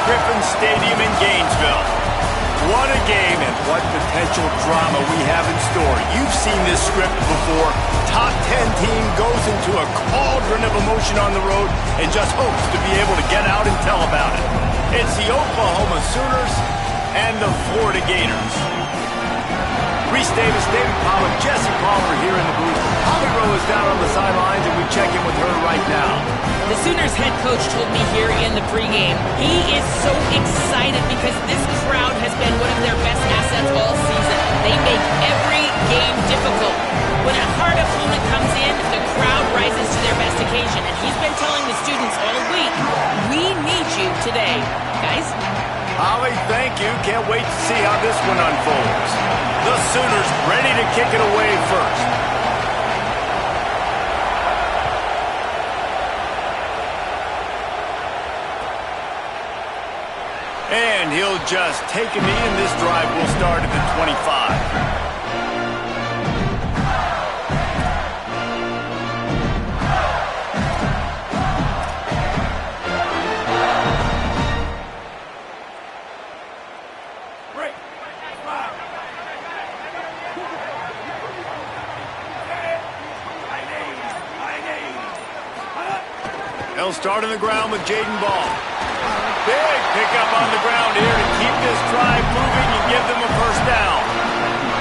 Griffin Stadium in Gainesville. What a game and what potential drama we have in store. You've seen this script before. Top 10 team goes into a cauldron of emotion on the road and just hopes to be able to get out and tell about it. It's the Oklahoma Sooners and the Florida Gators. Reese Davis, David Pollack, Jesse Palmer here in the booth. Holly Rowe is down on the sidelines, and we check in with her right now. The Sooners head coach told me here in the pregame, he is so excited because this crowd has been one of their best assets all season. They make every game difficult. When a hard opponent comes in, the crowd rises to their best occasion, and he's been telling the students all week, we need you today, guys. Holly, thank you. Can't wait to see how this one unfolds. The Sooners ready to kick it away first. And he'll just take a knee, and this drive will start at the 25. He'll start on the ground with Jaden Ball. Big pickup on the ground here to keep this drive moving and give them a first down.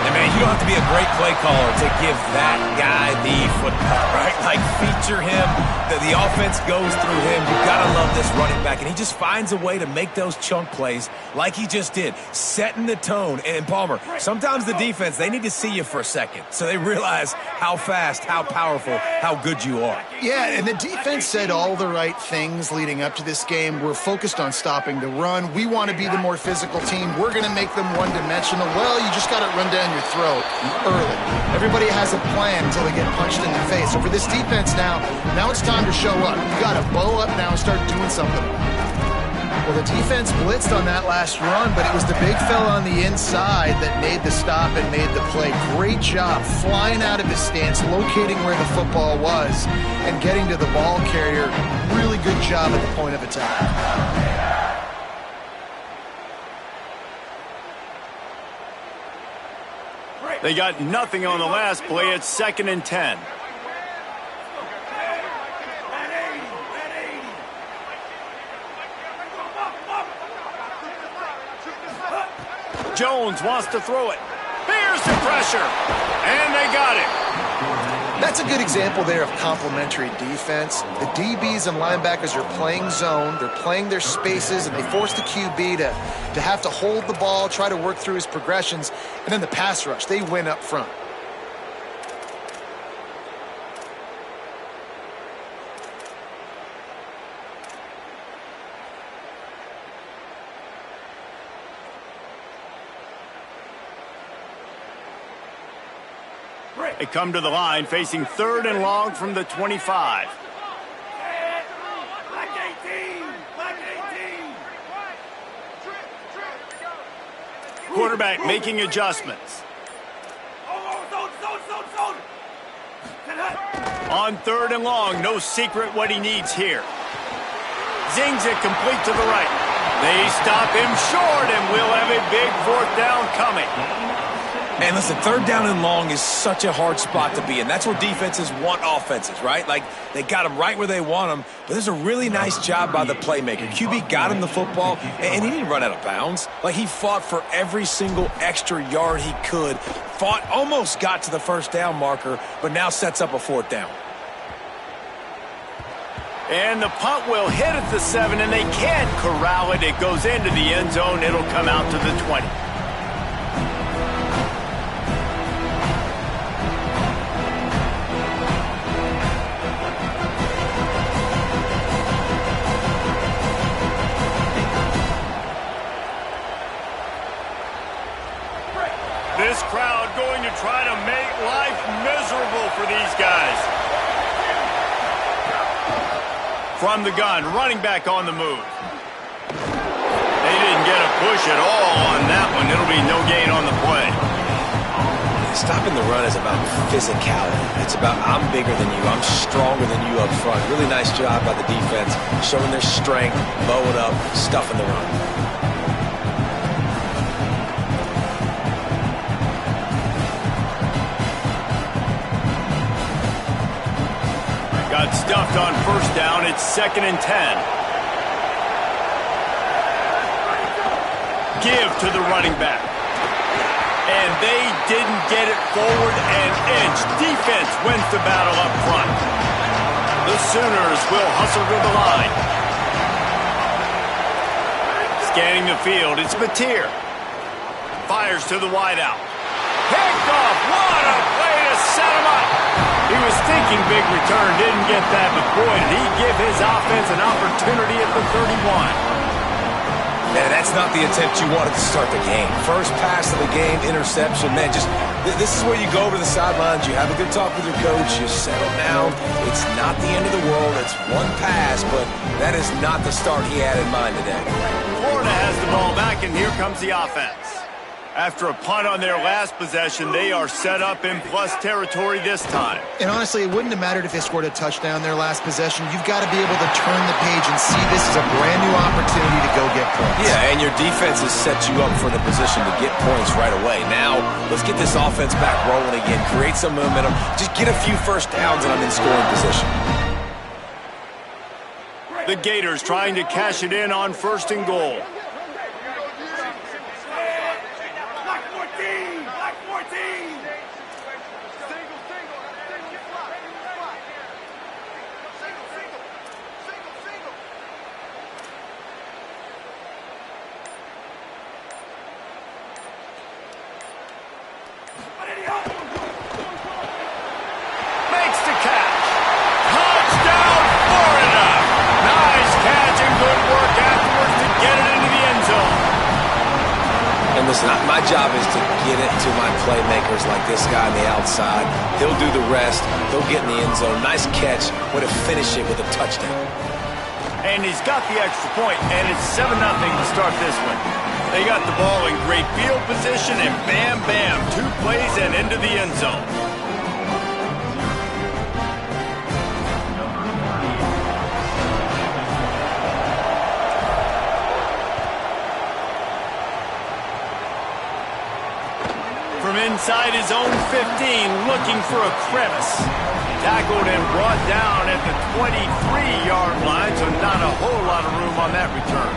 And man, you don't have to be a great play caller to give that guy the football, right? Like, feature him. The offense goes through him. You've got to love this running back. And he just finds a way to make those chunk plays like he just did, setting the tone. And Palmer, sometimes the defense, they need to see you for a second so they realize how fast, how powerful, how good you are. Yeah, and the defense said all the right things leading up to this game. We're focused on stopping the run. We want to be the more physical team. We're going to make them one-dimensional. Well, you just got it run down your throat early. Everybody has a plan until they get punched in the face. So for this defense now it's time to show up. You got to bow up now and start doing something. Well, the defense blitzed on that last run, but it was the big fella on the inside that made the stop and made the play. Great job flying out of his stance, locating where the football was, and getting to the ball carrier. Really good job at the point of attack. They got nothing on the last play. It's 2nd and 10. Jones wants to throw it. Bears the pressure. And they got it. That's a good example there of complementary defense. The DBs and linebackers are playing zone. They're playing their spaces, and they force the QB to have to hold the ball, try to work through his progressions. And then the pass rush, they win up front. They come to the line facing 3rd and long from the 25. Quarterback making adjustments. On 3rd and long, no secret what he needs here. Zings it complete to the right. They stop him short, and we'll have a big 4th down coming. And listen, 3rd down and long is such a hard spot to be in. That's where defenses want offenses, right? Like, they got them right where they want them. But there's a really nice job by the playmaker. QB got him the football, and he didn't run out of bounds. Like, he fought for every single extra yard he could. Almost got to the 1st down marker, but now sets up a 4th down. And the punt will hit at the 7, and they can't corral it. It goes into the end zone. It'll come out to the 20. This crowd going to try to make life miserable for these guys. From the gun, running back on the move. They didn't get a push at all on that one. It'll be no gain on the play. Stopping the run is about physicality. It's about I'm bigger than you, I'm stronger than you up front. Really nice job by the defense, showing their strength, bowing up, stuffing the run. Got stuffed on first down. It's 2nd and 10. Give to the running back. And they didn't get it forward an inch. Defense wins the battle up front. The Sooners will hustle to the line. Scanning the field, it's Mateer. Fires to the wideout. Picked off. What a play to set him up. He was thinking big return, didn't get that, but boy, did he give his offense an opportunity at the 31. Man, that's not the attempt you wanted to start the game. First pass of the game, interception. Man, this is where you go over the sidelines. You have a good talk with your coach. You settle down. It's not the end of the world. It's one pass, but that is not the start he had in mind today. Florida has the ball back, and here comes the offense. After a punt on their last possession, they are set up in plus territory this time. And honestly, it wouldn't have mattered if they scored a touchdown their last possession. You've got to be able to turn the page and see this as a brand new opportunity to go get points. Yeah, and your defense has set you up for the position to get points right away. Now, let's get this offense back rolling again, create some momentum, just get a few first downs, and I'm in scoring position. The Gators trying to cash it in on 1st and goal. Makes the catch. Touchdown, Florida. Nice catch and good work afterwards to get it into the end zone. And listen, my job is to get it to my playmakers like this guy on the outside. He'll do the rest. He'll get in the end zone. Nice catch. Way to finish it with a touchdown. And he's got the extra point, and it's 7-0 to start this one. They got the ball in great field position, and bam, bam, 2 plays and into the end zone. From inside his own 15, looking for a crevice. Tackled and brought down at the 23-yard line, so not a whole lot of room on that return.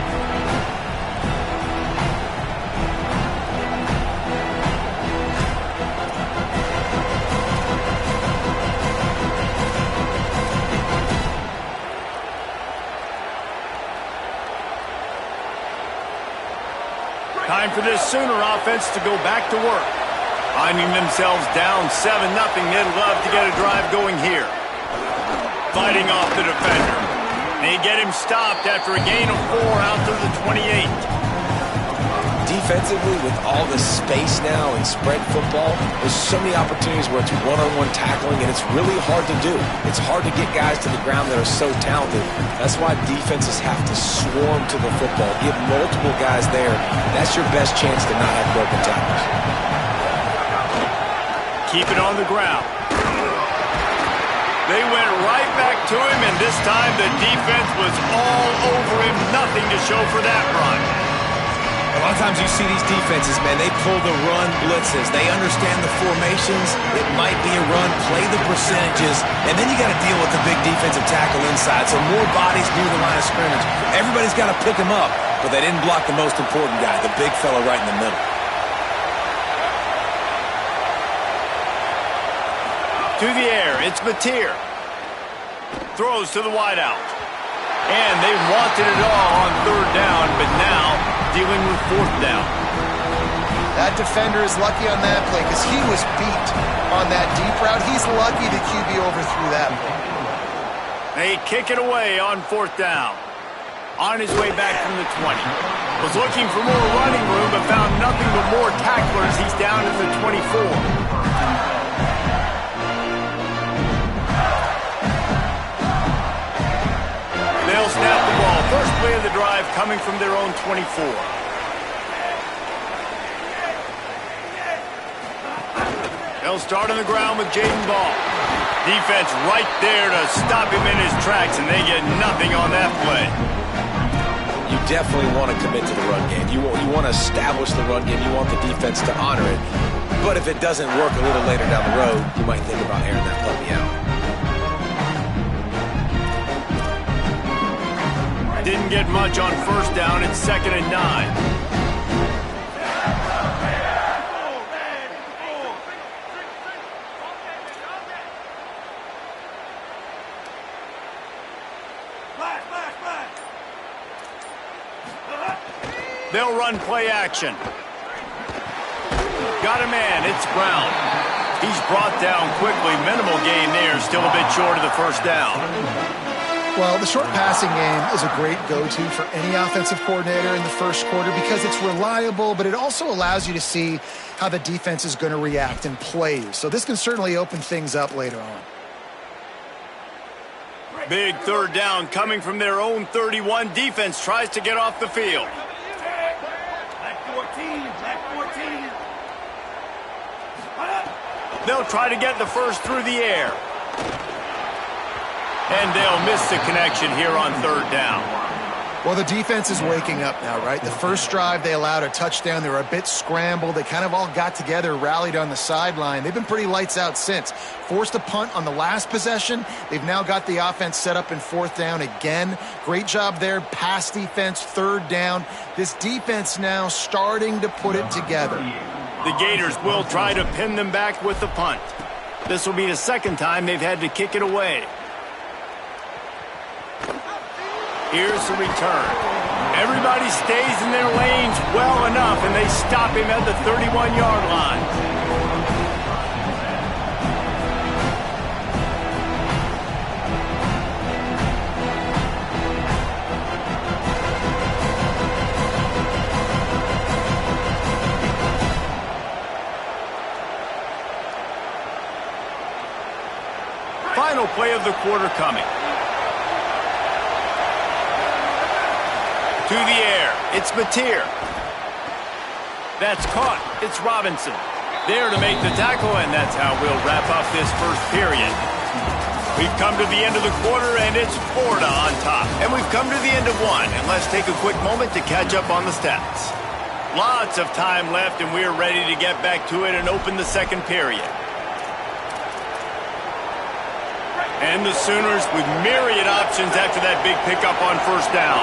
Time for this Sooner offense to go back to work. Finding themselves down 7-0, they'd love to get a drive going here. Fighting off the defender. They get him stopped after a gain of 4 out to the 28. Defensively, with all the space now in spread football, there's so many opportunities where it's one-on-one tackling, and it's really hard to do. It's hard to get guys to the ground that are so talented. That's why defenses have to swarm to the football. Get multiple guys there. That's your best chance to not have broken tackles. Keep it on the ground. They went right back to him, and this time the defense was all over him. Nothing to show for that run. A lot of times you see these defenses, man, they pull the run blitzes. They understand the formations. It might be a run, play the percentages, and then you got to deal with the big defensive tackle inside. So more bodies near the line of scrimmage. Everybody's got to pick them up, but they didn't block the most important guy, the big fella right in the middle. To the air, it's Mateer. Throws to the wideout. And they wanted it all on 3rd down, but now dealing with 4th down. That defender is lucky on that play because he was beat on that deep route. He's lucky the QB overthrew that play. They kick it away on 4th down. On his way back from the 20. Was looking for more running room, but found nothing but more tacklers. He's down at the 24. They'll snap the ball. First play of the drive coming from their own 24. They'll start on the ground with Jaden Ball. Defense right there to stop him in his tracks, and they get nothing on that play. You definitely want to commit to the run game. You want to establish the run game. You want the defense to honor it. But if it doesn't work a little later down the road, you might think about airing that puppy out. Didn't get much on first down. It's 2nd and 9. They'll run play action. Got a man. It's Brown. He's brought down quickly. Minimal gain there. Still a bit short of the first down. Well, the short passing game is a great go-to for any offensive coordinator in the first quarter because it's reliable, but it also allows you to see how the defense is going to react and play. So this can certainly open things up later on. Big third down coming from their own 31. Defense tries to get off the field. They'll try to get the first through the air. And they'll miss the connection here on third down. Well, the defense is waking up now, right? The first drive, they allowed a touchdown. They were a bit scrambled. They kind of all got together, rallied on the sideline. They've been pretty lights out since. Forced a punt on the last possession. They've now got the offense set up in fourth down again. Great job there. Pass defense, third down. This defense now starting to put it together. The Gators will try to pin them back with the punt. This will be the second time they've had to kick it away. Here's the return. Everybody stays in their lanes well enough, and they stop him at the 31-yard line. Final play of the quarter coming. To the air, it's Mateer. That's caught. It's Robinson. There to make the tackle, and that's how we'll wrap up this first period. We've come to the end of the quarter, and it's Florida on top. And we've come to the end of one, and let's take a quick moment to catch up on the stats. Lots of time left, and we're ready to get back to it and open the second period. And the Sooners with myriad options after that big pickup on first down.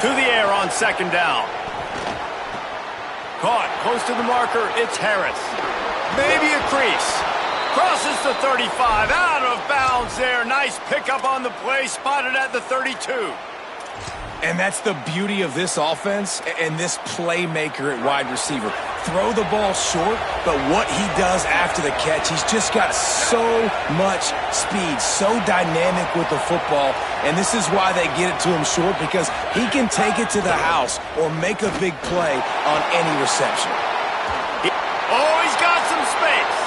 To the air on second down. Caught close to the marker. It's Harris. Maybe a crease. Crosses the 35. Out of bounds there. Nice pickup on the play. Spotted at the 32. And that's the beauty of this offense and this playmaker at wide receiver. Throw the ball short, but what he does after the catch, he's just got so much speed, so dynamic with the football, and this is why they get it to him short, because he can take it to the house or make a big play on any reception. Oh, he's got some space.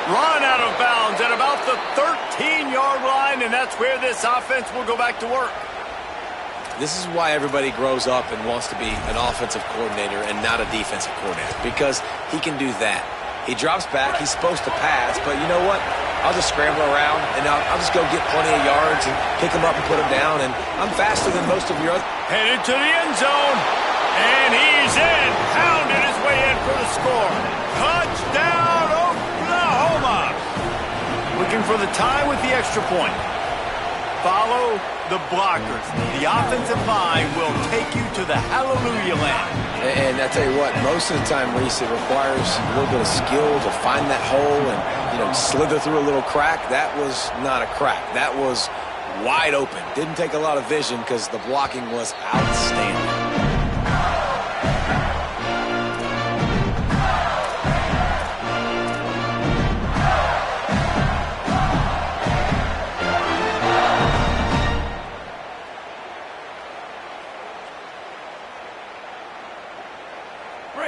Run out of bounds at about the 13-yard line, and that's where this offense will go back to work. This is why everybody grows up and wants to be an offensive coordinator and not a defensive coordinator, because he can do that. He drops back. He's supposed to pass, but you know what? I'll just scramble around, and I'll just go get plenty of yards and pick him up and put him down, and I'm faster than most of your other. Headed to the end zone, and he's in. Pounded his way in for the score. Touchdown, Oklahoma. Looking for the tie with the extra point. Follow the blockers. The offensive line will take you to the hallelujah land. And I tell you what, most of the time, Reese, it requires a little bit of skill to find that hole and, slither through a little crack. That was not a crack. That was wide open. Didn't take a lot of vision because the blocking was outstanding.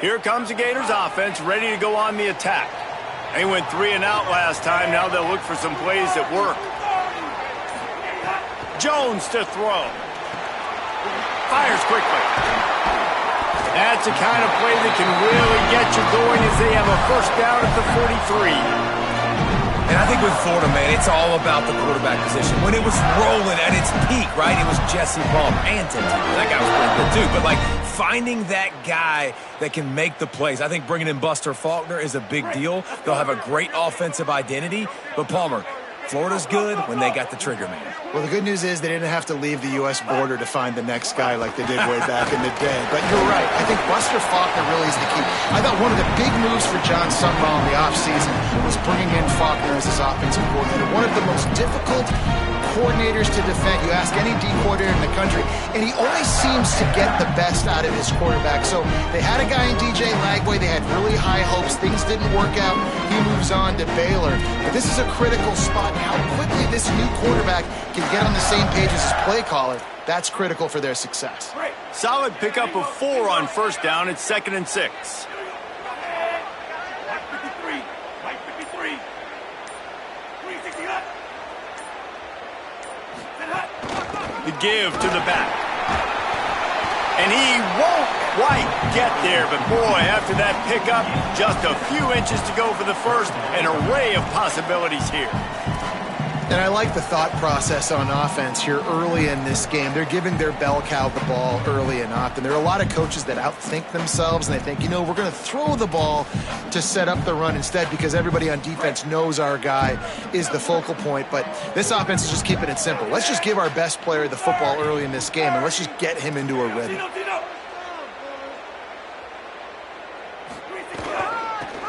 Here comes the Gators offense, ready to go on the attack. They went 3 and out last time. Now they'll look for some plays that work. Jones to throw. Fires quickly. That's the kind of play that can really get you going as they have a first down at the 43. And I think with Florida, man, it's all about the quarterback position. When it was rolling at its peak, right, it was Jesse Palmer and Tim Tebow. That guy was pretty good too. But, like, finding that guy that can make the plays, I think bringing in Buster Faulkner is a big deal. They'll have a great offensive identity. But, Palmer, Florida's good when they got the trigger man. Well, the good news is they didn't have to leave the U.S. border to find the next guy like they did way back in the day. But you're right. I think Buster Faulkner really is the key. I thought one of the big moves for John Sumrall in the offseason was bringing in Faulkner as his offensive coordinator. One of the most difficult coordinators to defend. You ask any D coordinator in the country, and he only seems to get the best out of his quarterback. So they had a guy in DJ Lagway. They had really high hopes. Things didn't work out. He moves on to Baylor. But this is a critical spot. How quickly this new quarterback can get on the same page as his play caller, that's critical for their success. Solid pickup of 4 on first down. It's 2nd and 6. The give to the back. And he won't quite get there, but boy, after that pickup, just a few inches to go for the first. An array of possibilities here. And I like the thought process on offense here early in this game. They're giving their bell cow the ball early and often. There are a lot of coaches that outthink themselves, and they think, you know, we're going to throw the ball to set up the run instead because everybody on defense knows our guy is the focal point. But this offense is just keeping it simple. Let's just give our best player the football early in this game, and let's just get him into a rhythm.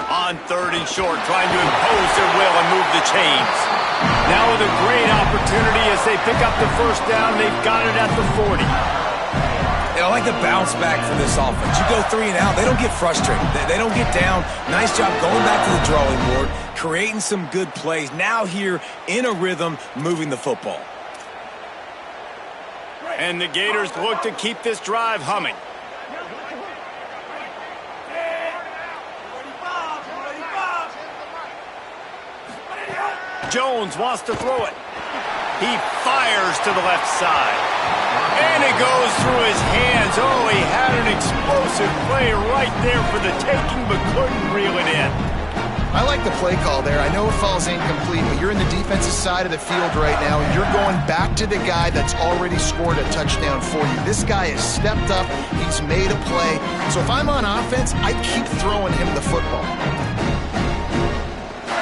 On 3rd and short, trying to impose their will and move the chains. Now with a great opportunity as they pick up the first down. They've got it at the 40. I like the bounce back for this offense. You go 3 and out, they don't get frustrated. They don't get down. Nice job going back to the drawing board, creating some good plays. Now here in a rhythm, moving the football. And the Gators look to keep this drive humming. Jones wants to throw it. He fires to the left side. And it goes through his hands. Oh, he had an explosive play right there for the taking, but couldn't reel it in. I like the play call there. I know it falls incomplete, but you're in the defensive side of the field right now, and you're going back to the guy that's already scored a touchdown for you. This guy has stepped up. He's made a play. So if I'm on offense, I keep throwing him the football.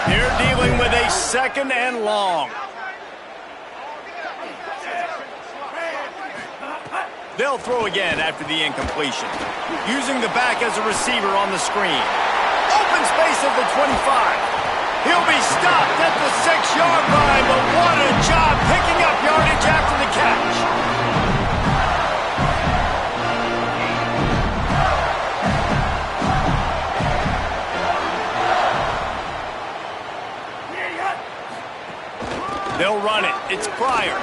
They're dealing with a 2nd and long. They'll throw again after the incompletion. Using the back as a receiver on the screen. Open space at the 25. He'll be stopped at the 6-yard line, but what a job picking up yardage after the catch. They'll run it. It's Pryor.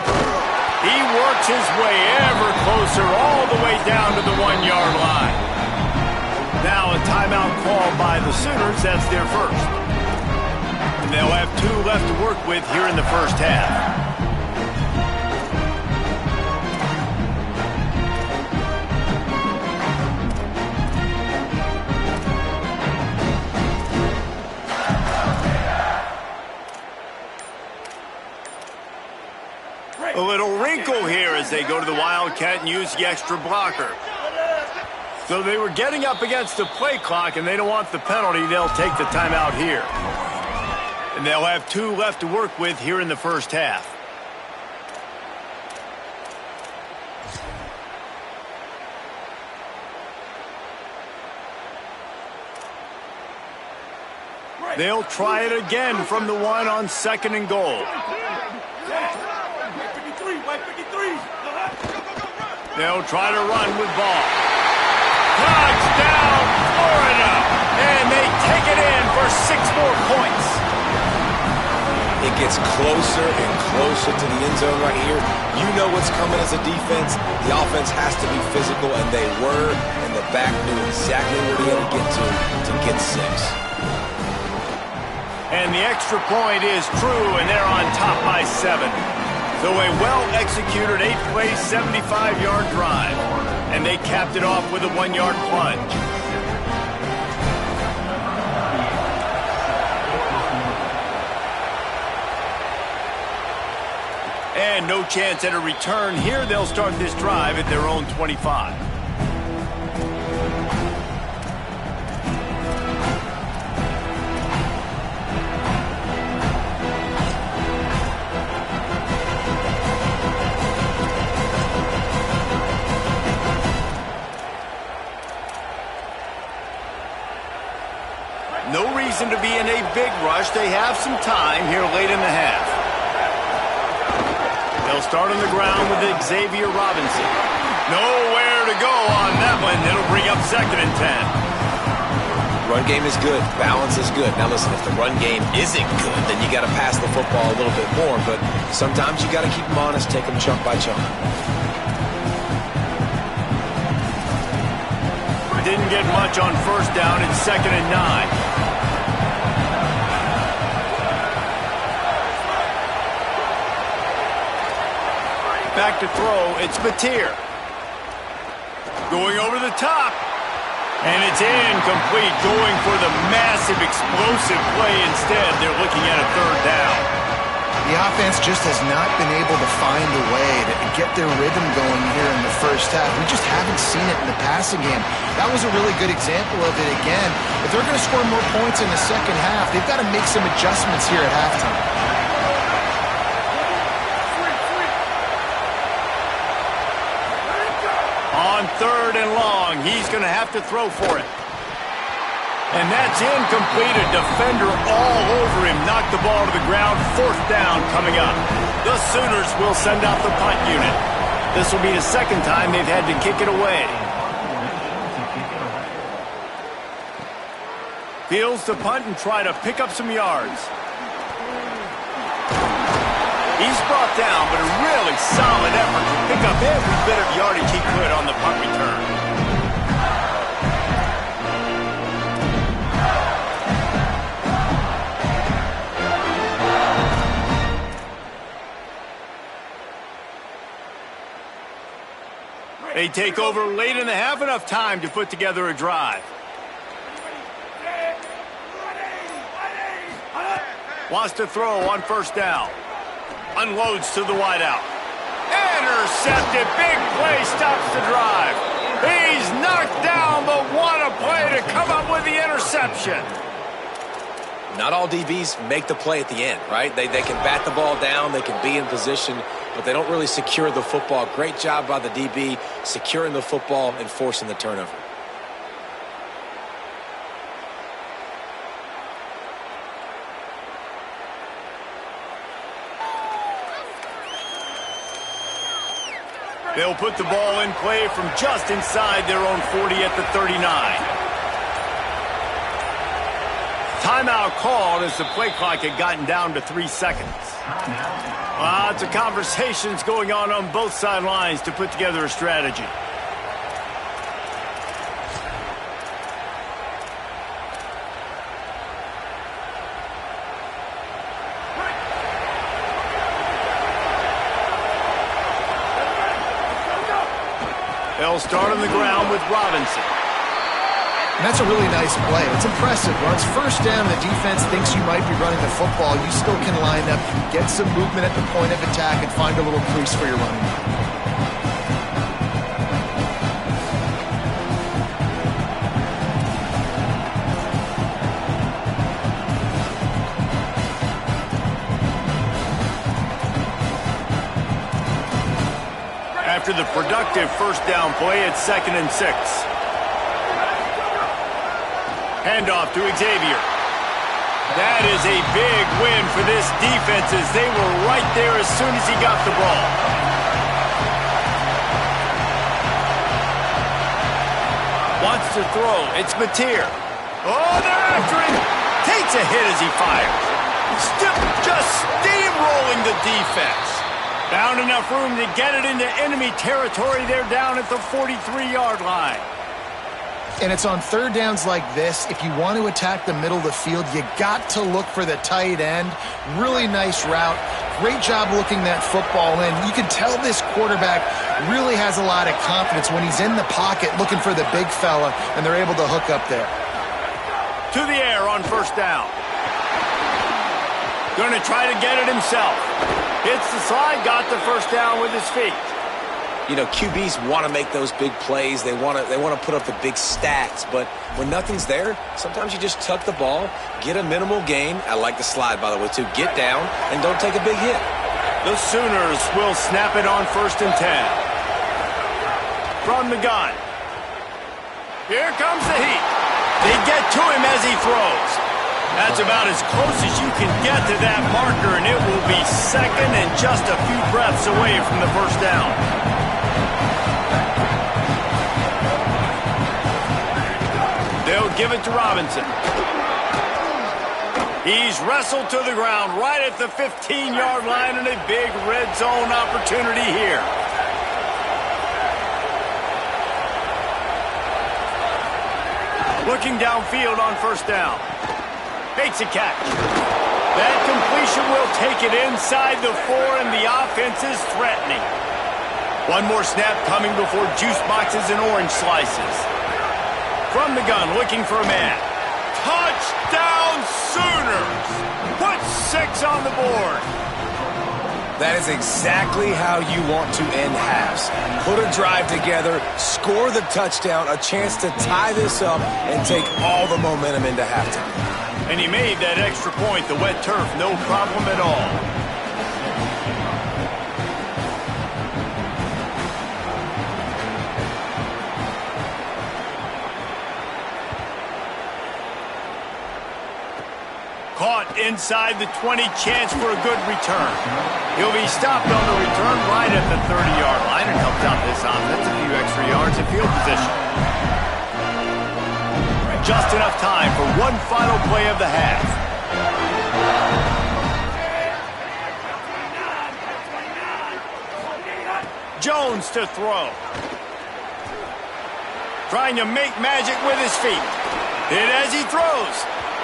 He works his way ever closer all the way down to the 1-yard line. Now a timeout called by the Sooners. That's their first. And they'll have 2 left to work with here in the first half. A little wrinkle here as they go to the Wildcat and use the extra blocker. So they were getting up against the play clock, and they don't want the penalty. They'll take the timeout here. And they'll have 2 left to work with here in the first half. They'll try it again from the 1 on 2nd and goal. They'll try to run with ball. Touchdown, Florida! And they take it in for 6 more points. It gets closer and closer to the end zone right here. You know what's coming as a defense. The offense has to be physical, and they were, and the back knew exactly where he had to get 6. And the extra point is true, and they're on top by 7. So a well-executed 8-play, 75-yard drive. And they capped it off with a 1-yard plunge. And no chance at a return here. They'll start this drive at their own 25. No reason to be in a big rush. They have some time here late in the half. They'll start on the ground with Xavier Robinson. Nowhere to go on that one. It'll bring up 2nd and 10. Run game is good. Balance is good. Now listen, if the run game isn't good, then you got to pass the football a little bit more. But sometimes you got to keep them honest, take them chunk by chunk. Didn't get much on 1st down. It's 2nd and 9. Back to throw, it's Mateer. Going over the top. And it's incomplete, going for the massive, explosive play instead. They're looking at a 3rd down. The offense just has not been able to find a way to get their rhythm going here in the first half. We just haven't seen it in the passing game. That was a really good example of it again. If they're going to score more points in the second half, they've got to make some adjustments here at halftime. On 3rd and long, he's going to have to throw for it. And that's incomplete. A defender all over him. Knocked the ball to the ground. 4th down coming up. The Sooners will send out the punt unit. This will be the 2nd time they've had to kick it away. Fields to punt and try to pick up some yards. He's brought down, but a really solid effort to pick up every bit of yardage he could on the punt return. They take over late in the half, enough time to put together a drive. Wants to throw on 1st down. Unloads to the wideout. Intercepted. Big play stops the drive. He's knocked down, but what a play to come up with the interception. Not all DBs make the play at the end, right? They can bat the ball down, they can be in position, but they don't really secure the football. Great job by the DB securing the football and forcing the turnover. They'll put the ball in play from just inside their own 40 at the 39. Timeout called as the play clock had gotten down to 3 seconds. Lots of conversations going on both sidelines to put together a strategy. They'll start on the ground with Robinson. And that's a really nice play. It's impressive. Once 1st down, the defense thinks you might be running the football. You still can line up, get some movement at the point of attack, and find a little crease for your running back. After the productive 1st down play, it's 2nd and 6. Handoff to Xavier. That is a big win for this defense as they were right there as soon as he got the ball. Wants to throw. It's Mateer. Oh, they're after him. Takes a hit as he fires. Still just steamrolling the defense. Found enough room to get it into enemy territory. They're down at the 43-yard line. And it's on third downs like this. If you want to attack the middle of the field, you got to look for the tight end. Really nice route. Great job looking that football in. You can tell this quarterback really has a lot of confidence when he's in the pocket looking for the big fella, and they're able to hook up there. To the air on first down. Going to try to get it himself. Hits the slide, got the first down with his feet. You know, QBs want to make those big plays. They want to put up the big stats. But when nothing's there, sometimes you just tuck the ball, get a minimal gain. I like the slide, by the way, too. Get down and don't take a big hit. The Sooners will snap it on 1st and 10. From the gun. Here comes the heat. They get to him as he throws. That's about as close as you can get to that marker, and it will be second and just a few breaths away from the first down. They'll give it to Robinson. He's wrestled to the ground right at the 15-yard line, and a big red zone opportunity here. Looking downfield on first down. Makes a catch. That completion will take it inside the 4, and the offense is threatening. One more snap coming before juice boxes and orange slices. From the gun, looking for a man. Touchdown Sooners! Put 6 on the board. That is exactly how you want to end halves. Put a drive together, score the touchdown, a chance to tie this up, and take all the momentum into halftime. And he made that extra point, the wet turf, no problem at all. Caught inside the 20, chance for a good return. He'll be stopped on the return right at the 30-yard line and helped out this offense a few extra yards in field position. Just enough time for one final play of the half. Jones to throw. Trying to make magic with his feet. Hit as he throws.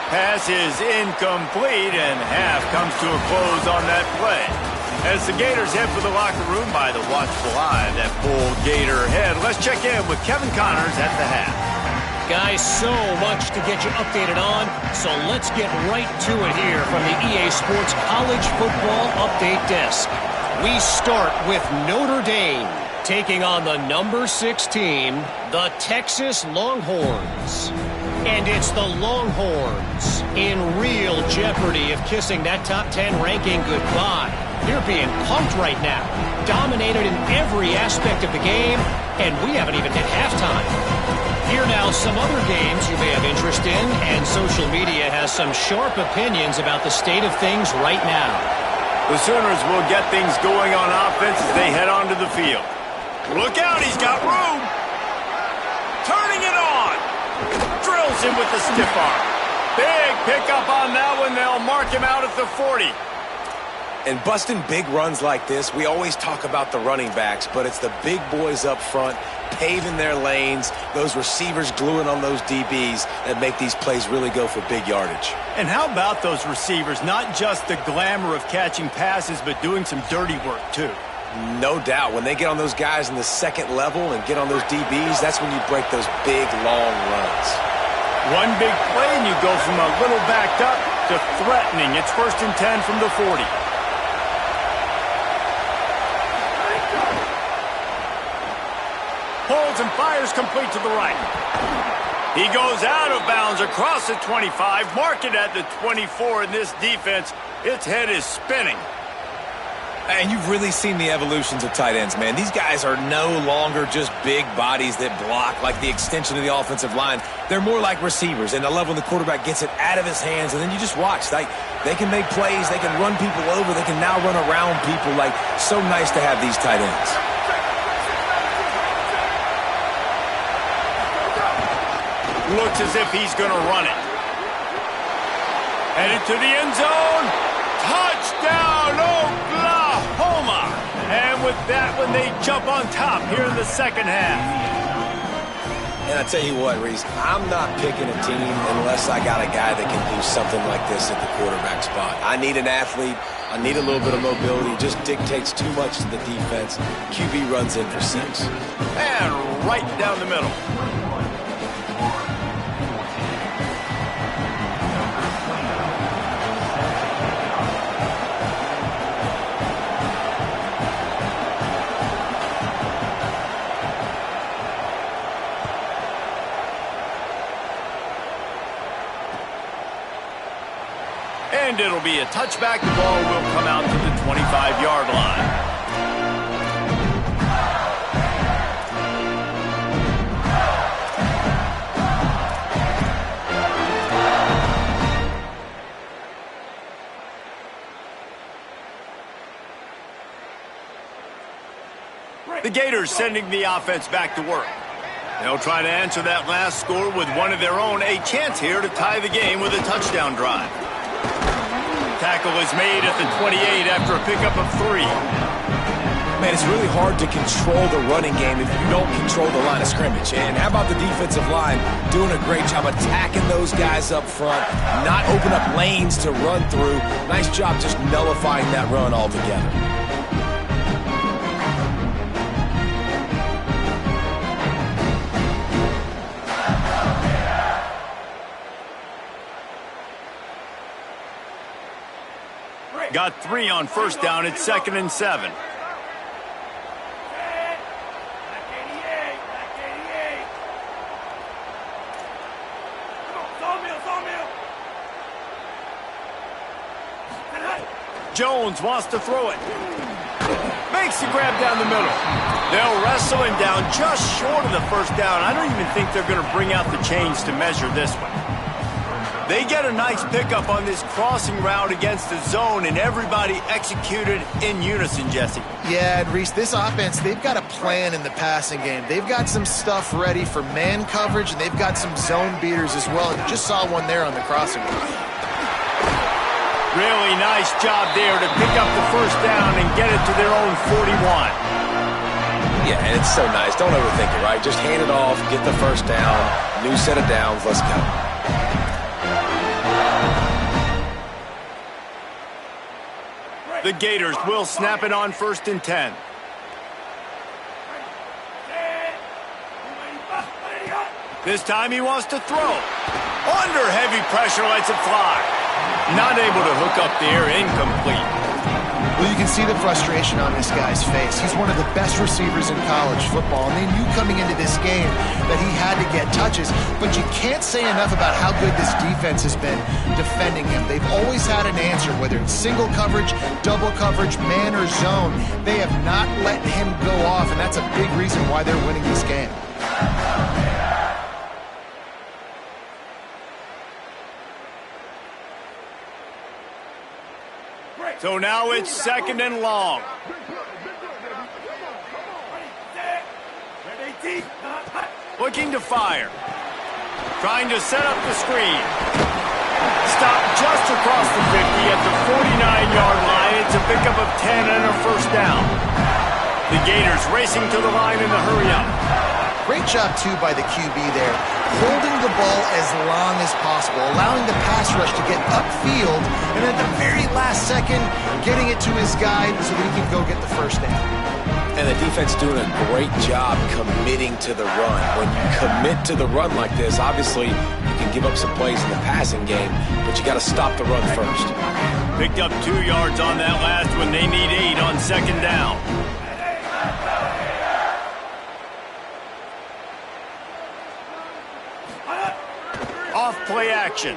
Pass is incomplete, and half comes to a close on that play. As the Gators head for the locker room by the watchful eye, that full Gator head. Let's check in with Kevin Connors at the half. Guys, so much to get you updated on, so let's get right to it here from the EA Sports College Football Update Desk. We start with Notre Dame taking on the number 6 team, the Texas Longhorns. And it's the Longhorns in real jeopardy of kissing that top 10 ranking goodbye. They're being pumped right now, dominated in every aspect of the game, and we haven't even hit halftime. Here now, some other games you may have interest in, and social media has some sharp opinions about the state of things right now. The Sooners will get things going on offense as they head onto the field. Look out, he's got room. Turning it on. Drills him with the stiff arm. Big pickup on that one. They'll mark him out at the 40. And busting big runs like this, we always talk about the running backs, but it's the big boys up front, paving their lanes, those receivers gluing on those DBs that make these plays really go for big yardage. And how about those receivers? Not just the glamour of catching passes, but doing some dirty work, too. No doubt. When they get on those guys in the second level and get on those DBs, that's when you break those big, long runs. One big play, and you go from a little backed up to threatening. It's 1st and 10 from the 40. Pulls and fires complete to the right. He goes out of bounds across the 25, mark it at the 24 in this defense. Its head is spinning. And you've really seen the evolutions of tight ends, man. These guys are no longer just big bodies that block like the extension of the offensive line. They're more like receivers, and I love when the quarterback gets it out of his hands, and then you just watch. They can make plays. They can run people over. They can now run around people. Like, so nice to have these tight ends. Looks as if he's going to run it. Headed to the end zone. Touchdown, Oklahoma! And with that one, they jump on top here in the second half. And I tell you what, Reese, I'm not picking a team unless I got a guy that can do something like this at the quarterback spot. I need an athlete. I need a little bit of mobility. It just dictates too much to the defense. QB runs in for 6. And right down the middle. And it'll be a touchback. The ball will come out to the 25-yard line. The Gators sending the offense back to work. They'll try to answer that last score with one of their own. A chance here to tie the game with a touchdown drive. Tackle is made at the 28 after a pickup of 3. Man, it's really hard to control the running game if you don't control the line of scrimmage. And how about the defensive line doing a great job attacking those guys up front, not open up lanes to run through. Nice job just nullifying that run altogether. Got 3 on first down. It's 2nd and 7. Jones wants to throw it. Makes the grab down the middle. They'll wrestle him down just short of the first down. I don't even think they're going to bring out the chains to measure this one. They get a nice pickup on this crossing route against the zone, and everybody executed in unison, Jesse. Yeah, and Reese, this offense, they've got a plan in the passing game. They've got some stuff ready for man coverage, and they've got some zone beaters as well. And you just saw one there on the crossing route. Really nice job there to pick up the first down and get it to their own 41. Yeah, and it's so nice. Don't overthink it, right? Just hand it off, get the first down, new set of downs, let's go. The Gators will snap it on 1st and 10. This time he wants to throw. Under heavy pressure, lets it fly. Not able to hook up there, incomplete. Well, you can see the frustration on this guy's face. He's one of the best receivers in college football, and they knew coming into this game that he had to get touches, but you can't say enough about how good this defense has been defending him. They've always had an answer, whether it's single coverage, double coverage, man or zone. They have not let him go off, and that's a big reason why they're winning this game. So now it's 2nd and long. Looking to fire. Trying to set up the screen. Stopped just across the 50 at the 49-yard line. It's a pickup of 10 and a first down. The Gators racing to the line in the hurry-up. Great job, too, by the QB there, holding the ball as long as possible, allowing the pass rush to get upfield, and at the very last second, getting it to his guy so that he can go get the first down. And the defense doing a great job committing to the run. When you commit to the run like this, obviously you can give up some plays in the passing game, but you got to stop the run first. Picked up 2 yards on that last one. They need 8 on 2nd down. Off play action.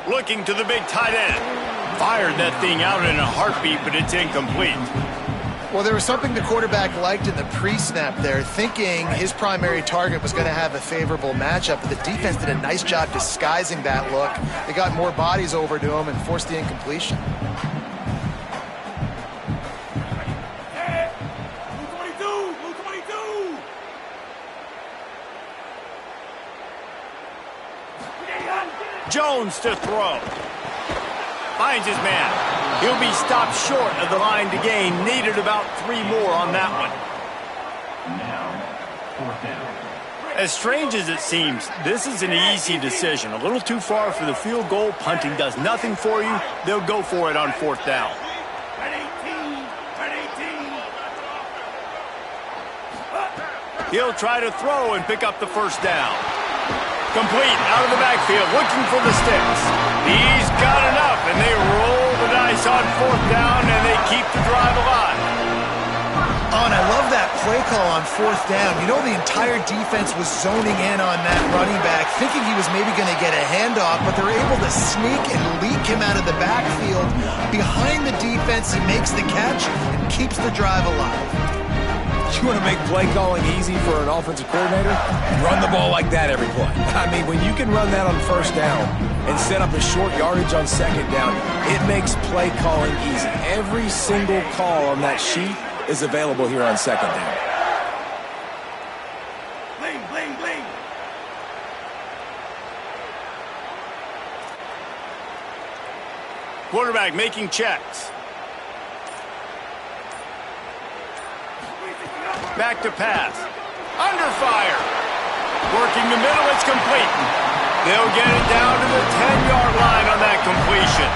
Looking to the big tight end. Fired that thing out in a heartbeat, but it's incomplete. Well, there was something the quarterback liked in the pre-snap there, thinking his primary target was going to have a favorable matchup, but the defense did a nice job disguising that look. They got more bodies over to him and forced the incompletion. Jones to throw. Finds his man. He'll be stopped short of the line to gain. Needed about 3 more on that one. As strange as it seems, this is an easy decision. A little too far for the field goal. Punting does nothing for you. They'll go for it on 4th down. He'll try to throw and pick up the 1st down. Complete out of the backfield, looking for the sticks. He's got enough, and they roll the dice on 4th down, and they keep the drive alive. Oh, and I love that play call on 4th down. You know, the entire defense was zoning in on that running back, thinking he was maybe going to get a handoff, but they're able to sneak and leak him out of the backfield. Behind the defense, he makes the catch and keeps the drive alive. You want to make play calling easy for an offensive coordinator? Run the ball like that every play. I mean, when you can run that on 1st down and set up a short yardage on 2nd down, it makes play calling easy. Every single call on that sheet is available here on 2nd down. Bling, bling, bling. Quarterback making checks. Back to pass. Under fire. Working the middle, it's complete. They'll get it down to the 10-yard line on that completion.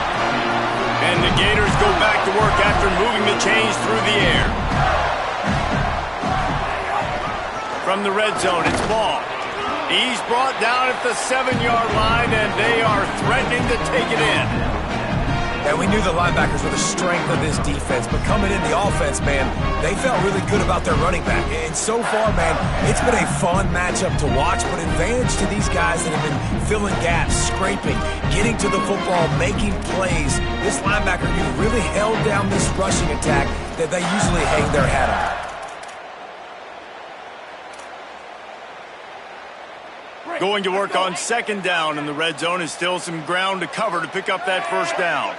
And the Gators go back to work after moving the chains through the air. From the red zone, it's ball. He's brought down at the 7-yard line, and they are threatening to take it in. And we knew the linebackers were the strength of this defense, but coming in the offense, man, they felt really good about their running back. And so far, man, it's been a fun matchup to watch, but advantage to these guys that have been filling gaps, scraping, getting to the football, making plays. This linebacker unit really held down this rushing attack that they usually hang their hat on. Going to work on 2nd down in the red zone is still some ground to cover to pick up that 1st down.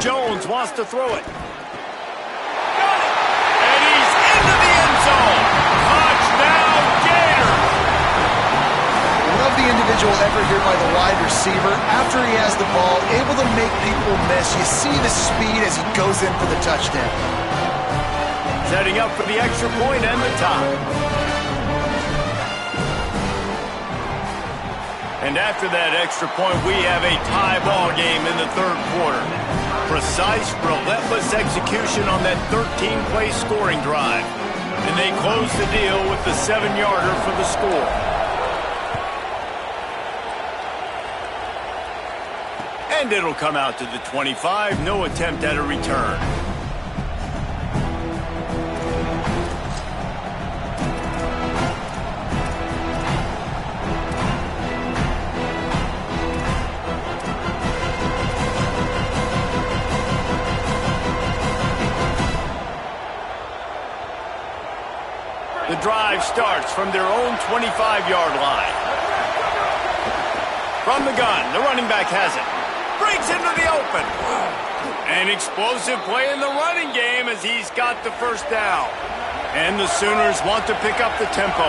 Jones wants to throw it. And he's into the end zone. Touchdown, Gators! Love the individual effort here by the wide receiver. After he has the ball, able to make people miss. You see the speed as he goes in for the touchdown. Setting up for the extra point and the tie. And after that extra point, we have a tie ball game in the 3rd quarter. Precise, relentless execution on that 13-play scoring drive. And they close the deal with the 7-yarder for the score. And it'll come out to the 25. No attempt at a return. The drive starts from their own 25-yard line. From the gun, the running back has it. Breaks into the open. An explosive play in the running game as he's got the 1st down. And the Sooners want to pick up the tempo.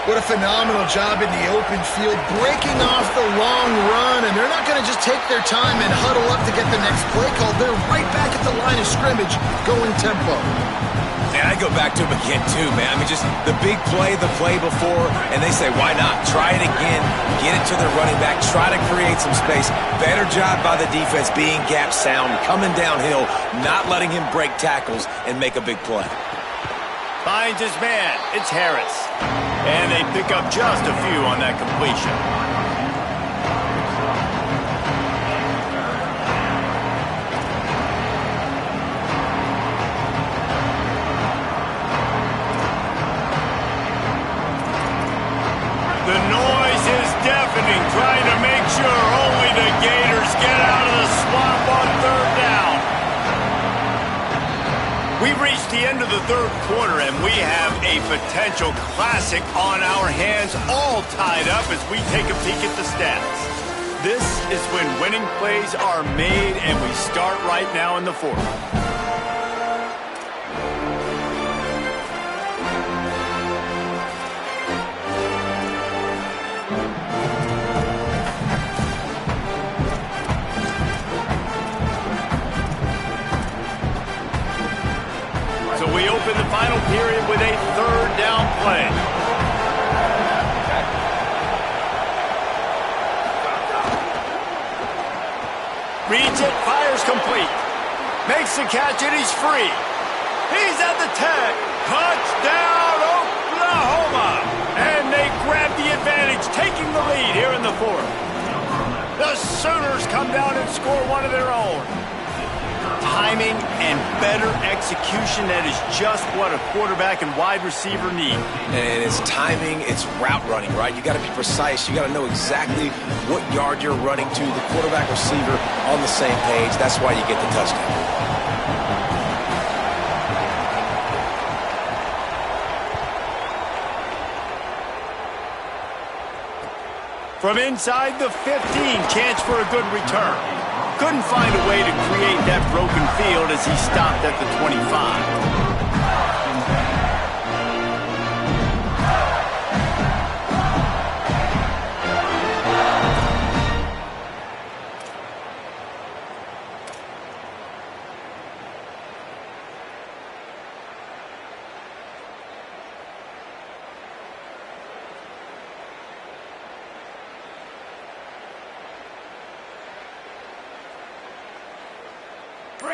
What a phenomenal job in the open field, breaking off the long run, and they're not going to just take their time and huddle up to get the next play call. They're right back at the line of scrimmage, going tempo. And I go back to him again, too, man. I mean, just the big play, the play before, and they say, why not? Try it again, get it to their running back, try to create some space. Better job by the defense being gap sound, coming downhill, not letting him break tackles and make a big play. Finds his man. It's Harris. And they pick up just a few on that completion. The noise is deafening, trying to make sure only the Gators get out of the swamp on 3rd down. We've reached the end of the 3rd quarter, and we have a potential classic on our hands, all tied up as we take a peek at the stats. This is when winning plays are made, and we start right now in the 4th. we open the final period with a third down play. Reads it, fires complete. Makes the catch, and he's free. He's at the 10. Touchdown, Oklahoma! And they grab the advantage, taking the lead here in the fourth. The Sooners come down and score one of their own. Timing and better execution, that is just what a quarterback and wide receiver need. And it's timing, it's route running, right? You got to be precise. You got to know exactly what yard you're running to. The quarterback receiver on the same page. That's why you get the touchdown. From inside the 15, chance for a good return. Couldn't find a way to create that broken field as he stopped at the 25.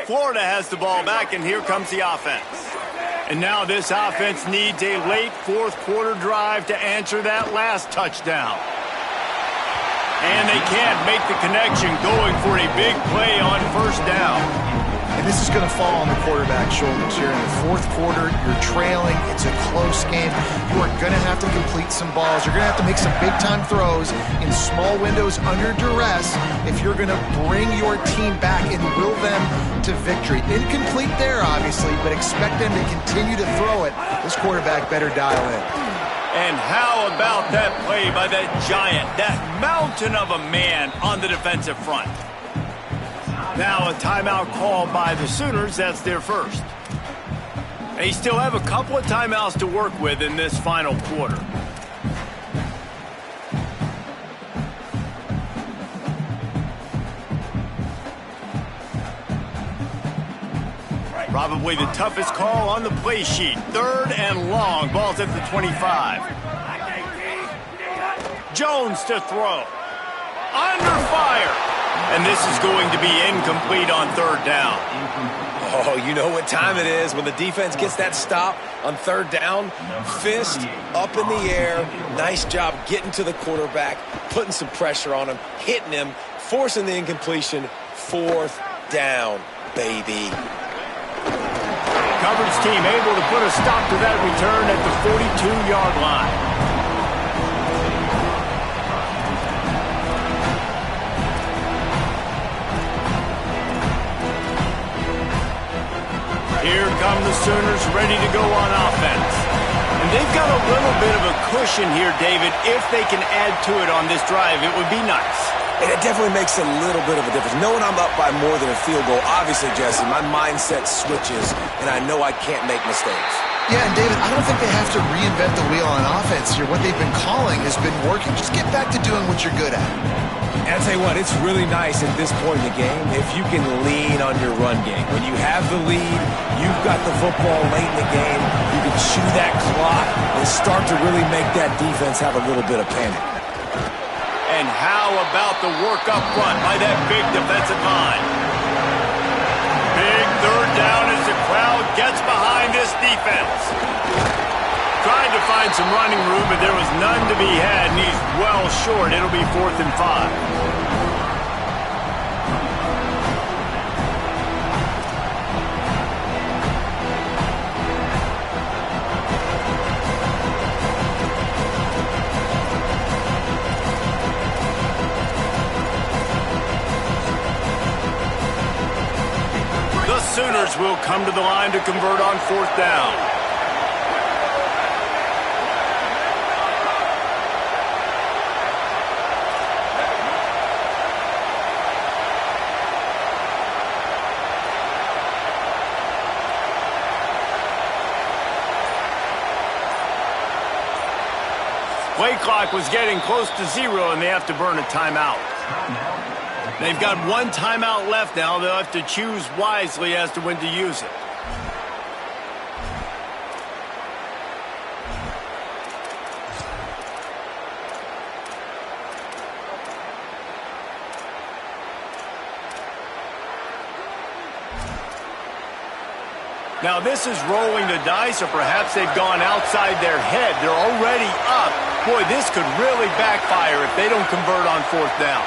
Florida has the ball back, and here comes the offense. And now this offense needs a late fourth quarter drive to answer that last touchdown. And they can't make the connection, going for a big play on first down. And this is going to fall on the quarterback's shoulders here in the fourth quarter. You're trailing. It's a close game. You are going to have to complete some balls. You're going to have to make some big-time throws in small windows under duress if you're going to bring your team back and will them to victory. Incomplete there, obviously, but expect them to continue to throw it. This quarterback better dial in. And how about that play by that giant, that mountain of a man on the defensive front? Now a timeout called by the Sooners. That's their first. They still have a couple of timeouts to work with in this final quarter. Probably the toughest call on the play sheet. Third and long. Ball's at the 25. Jones to throw. Under fire. And this is going to be incomplete on third down. Oh, you know what time it is when the defense gets that stop on third down. Fist up in the air. Nice job getting to the quarterback, putting some pressure on him, hitting him, forcing the incompletion. Fourth down, baby. Coverage team able to put a stop to that return at the 42-yard line. Here come the Sooners ready to go on offense. And they've got a little bit of a cushion here, David. If they can add to it on this drive, it would be nice. And it definitely makes a little bit of a difference. Knowing I'm up by more than a field goal, obviously, Jesse, my mindset switches, and I know I can't make mistakes. Yeah, and David, I don't think they have to reinvent the wheel on offense here. What they've been calling has been working. Just get back to doing what you're good at. And I'll tell you what, it's really nice at this point in the game if you can lean on your run game. When you have the lead, you've got the football late in the game, you can chew that clock and start to really make that defense have a little bit of panic. And how about the work up front by that big defensive line? Big third down as the crowd gets behind this defense. Tried to find some running room, but there was none to be had, and he's well short. It'll be 4th and 5. The Sooners will come to the line to convert on 4th down. Play clock was getting close to 0, and they have to burn a timeout. They've got one timeout left now. They'll have to choose wisely as to when to use it. Now this is rolling the dice, or perhaps they've gone outside their head. They're already up. Boy, this could really backfire if they don't convert on fourth down.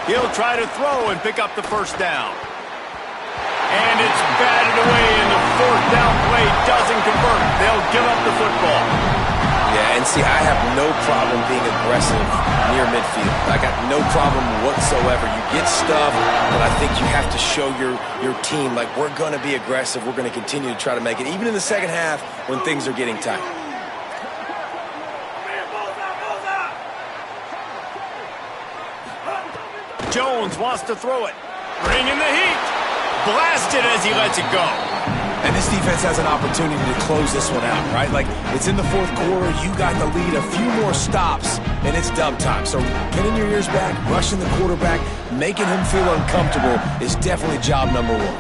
He'll try to throw and pick up the first down. And it's batted away, and the fourth down play doesn't convert. They'll give up the football. Yeah, and see, I have no problem being aggressive near midfield. I got no problem whatsoever. You get stuff, but I think you have to show your team, like, we're going to be aggressive. We're going to continue to try to make it, even in the second half when things are getting tight. Jones wants to throw it. Bring in the heat. Blasted as he lets it go. And this defense has an opportunity to close this one out, right? Like, it's in the fourth quarter. You got the lead, a few more stops, and it's dub time. So pinning your ears back, rushing the quarterback, making him feel uncomfortable is definitely job number one.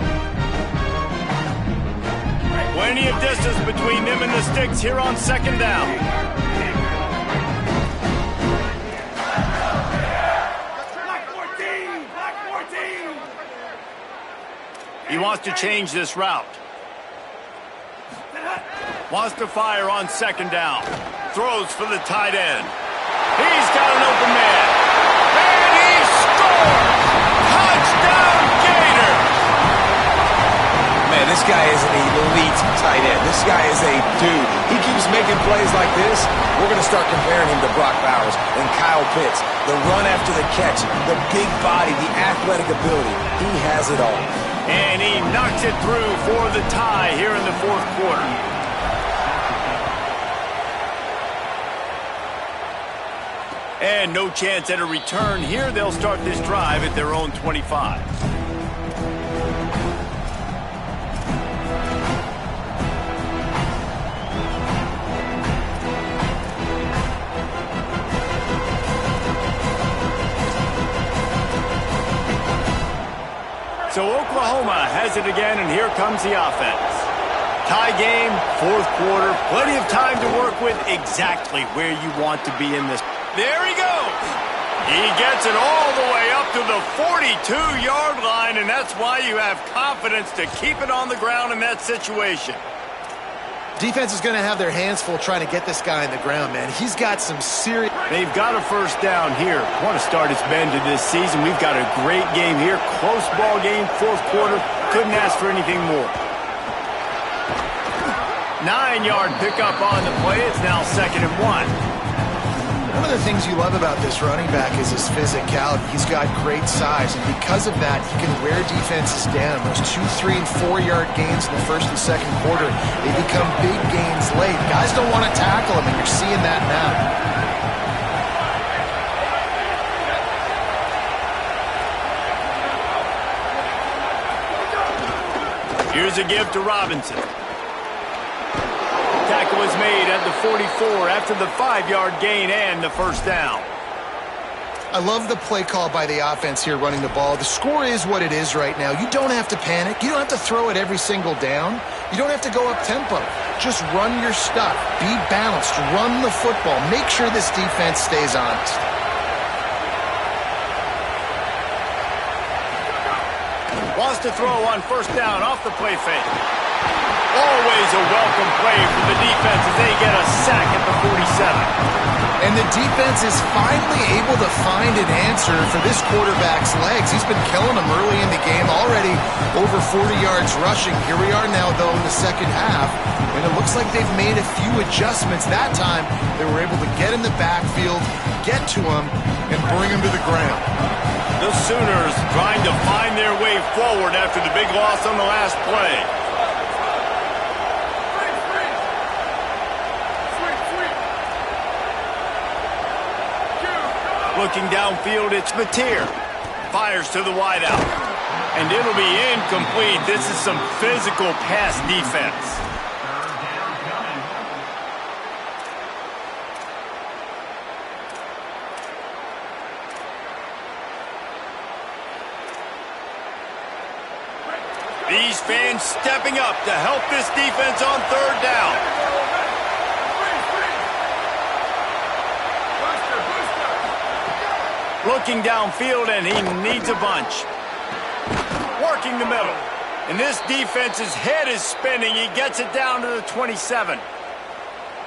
Plenty of distance between them and the sticks here on second down. He wants to change this route. Wants to fire on second down. Throws for the tight end. He's got an open man. And he scores! Touchdown, Gator! Man, this guy is an elite tight end. This guy is a dude. He keeps making plays like this. We're going to start comparing him to Brock Bowers and Kyle Pitts. The run after the catch, the big body, the athletic ability. He has it all. And he knocks it through for the tie here in the fourth quarter. And no chance at a return here. They'll start this drive at their own 25. So Oklahoma has it again, and here comes the offense. Tie game, fourth quarter, plenty of time to work with, exactly where you want to be in this. There he goes. He gets it all the way up to the 42-yard line, and that's why you have confidence to keep it on the ground in that situation. Defense is going to have their hands full trying to get this guy on the ground, man. He's got some serious... They've got a first down here. Want to start its bend to this season. We've got a great game here. Close ball game, fourth quarter. Couldn't ask for anything more. 9-yard pickup on the play. It's now 2nd and 1. One of the things you love about this running back is his physicality. He's got great size, and because of that, he can wear defenses down. Those 2, 3, and 4-yard gains in the first and second quarter, they become big gains late. Guys don't want to tackle him, and you're seeing that now. Here's a give to Robinson. Tackle was made at the 44 after the 5-yard gain and the first down. I love the play call by the offense here running the ball. The score is what it is right now. You don't have to panic. You don't have to throw it every single down. You don't have to go up tempo. Just run your stuff. Be balanced. Run the football. Make sure this defense stays honest. Wants to throw on first down off the play fake. Always a welcome play for the defense as they get a sack at the 47. And the defense is finally able to find an answer for this quarterback's legs. He's been killing them early in the game, already over 40 yards rushing. Here we are now, though, in the second half, and it looks like they've made a few adjustments. That time, they were able to get in the backfield, get to him, and bring him to the ground. The Sooners trying to find their way forward after the big loss on the last play. Looking downfield, it's Mateer. Fires to the wideout. And it'll be incomplete. This is some physical pass defense. These fans stepping up to help this defense on third down. Looking downfield, and he needs a bunch. Working the middle. And this defense's head is spinning. He gets it down to the 27.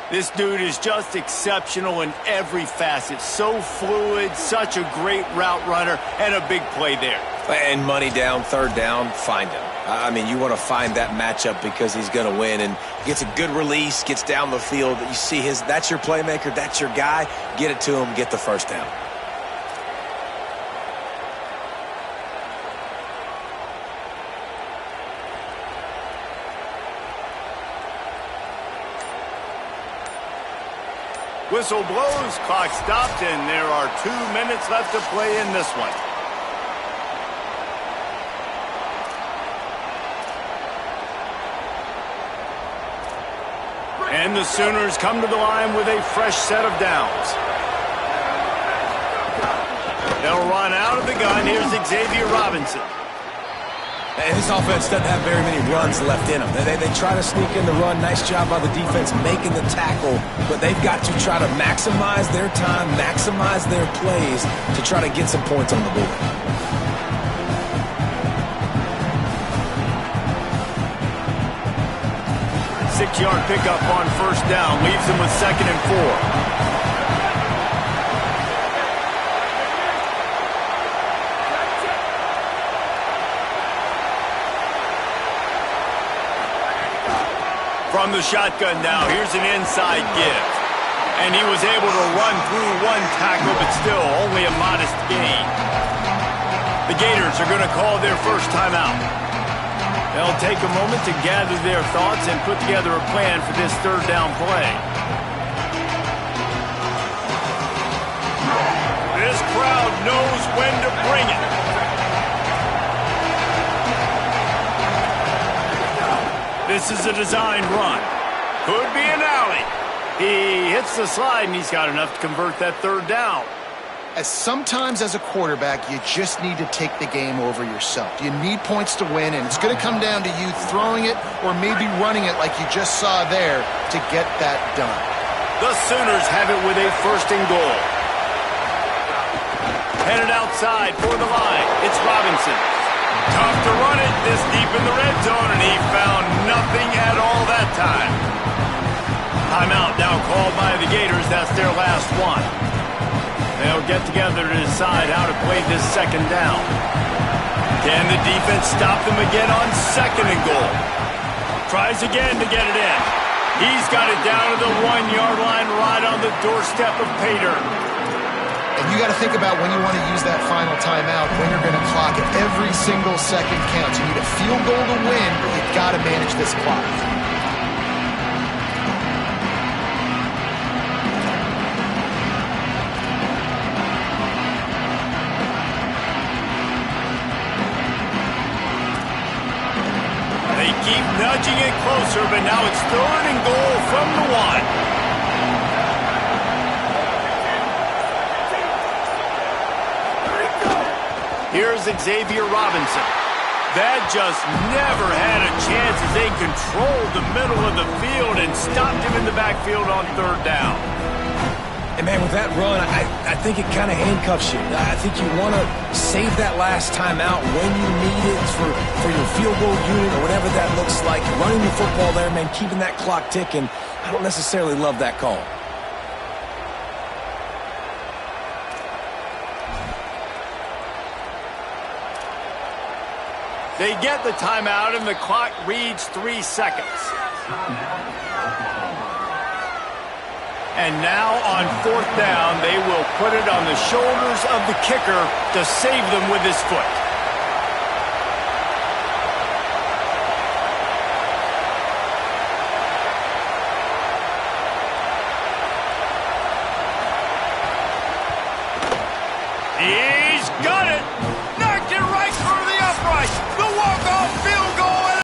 This dude is just exceptional in every facet. So fluid, such a great route runner, and a big play there. And money down, third down, find him. I mean, you want to find that matchup because he's going to win. And gets a good release, gets down the field. You see that's your playmaker, that's your guy. Get it to him, get the first down. Whistle blows, clock stopped, and there are 2 minutes left to play in this one. And the Sooners come to the line with a fresh set of downs. They'll run out of the gun. Here's Xavier Robinson. And this offense doesn't have very many runs left in them. They try to sneak in the run. Nice job by the defense making the tackle. But they've got to try to maximize their time, maximize their plays to try to get some points on the board. Six-yard pickup on first down. Leaves them with 2nd and 4. From the shotgun now, here's an inside give. And he was able to run through one tackle, but still only a modest gain. The Gators are going to call their first timeout. They'll take a moment to gather their thoughts and put together a plan for this third down play. This crowd knows when to bring it. This is a designed run. Could be an alley. He hits the slide, and he's got enough to convert that third down. Sometimes as a quarterback, you just need to take the game over yourself. You need points to win, and it's going to come down to you throwing it or maybe running it like you just saw there to get that done. The Sooners have it with a 1st and goal. Headed outside for the line. It's Robinson. Tough to run it this deep in the red zone, and he found nothing at all that time. Timeout now called by the Gators. That's their last one. They'll get together to decide how to play this 2nd down. Can the defense stop them again on 2nd and goal? Tries again to get it in. He's got it down to the 1-yard line right on the doorstep of Pater. And you got to think about when you want to use that final timeout, when you're going to clock it. Every single second counts. You need a field goal to win, but you've got to manage this clock. They keep nudging it closer, but now it's 3rd and goal from the 1. Here's Xavier Robinson. That just never had a chance as they controlled the middle of the field and stopped him in the backfield on 3rd down. And, man, with that run, I think it kind of handcuffs you. I think you want to save that last timeout when you need it for your field goal unit or whatever that looks like. Running the football there, man, keeping that clock ticking. I don't necessarily love that call. They get the timeout, and the clock reads 3 seconds. And now on 4th down, they will put it on the shoulders of the kicker to save them with his foot. He